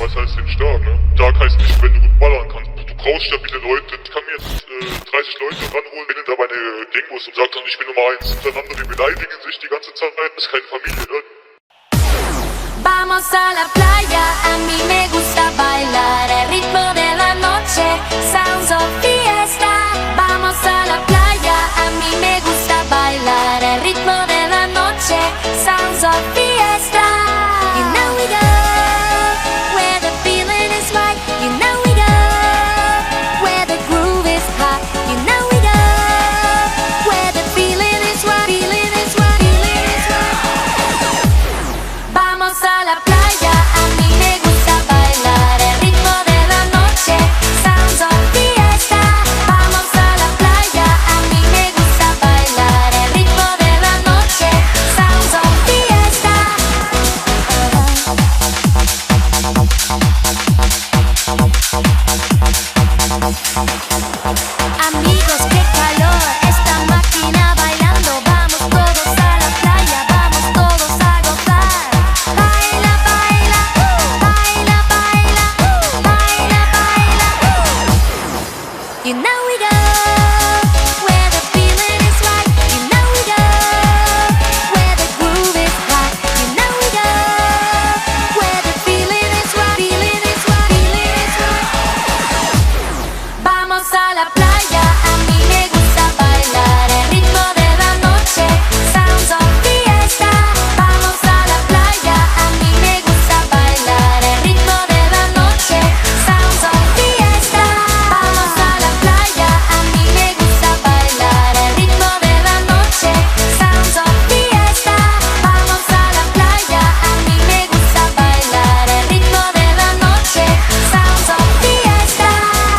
was heißt denn stark, ne? Stark heißt nicht, wenn du gut ballern kannst. Du brauchst stabile Leute. Ich kann mir jetzt 30 Leute ranholen, wenn da meine Gang muss und sagt dann, ich bin Nummer 1 hintereinander, die beleidigen sich die ganze Zeit. Das ist keine Familie, ne? Vamos a la playa.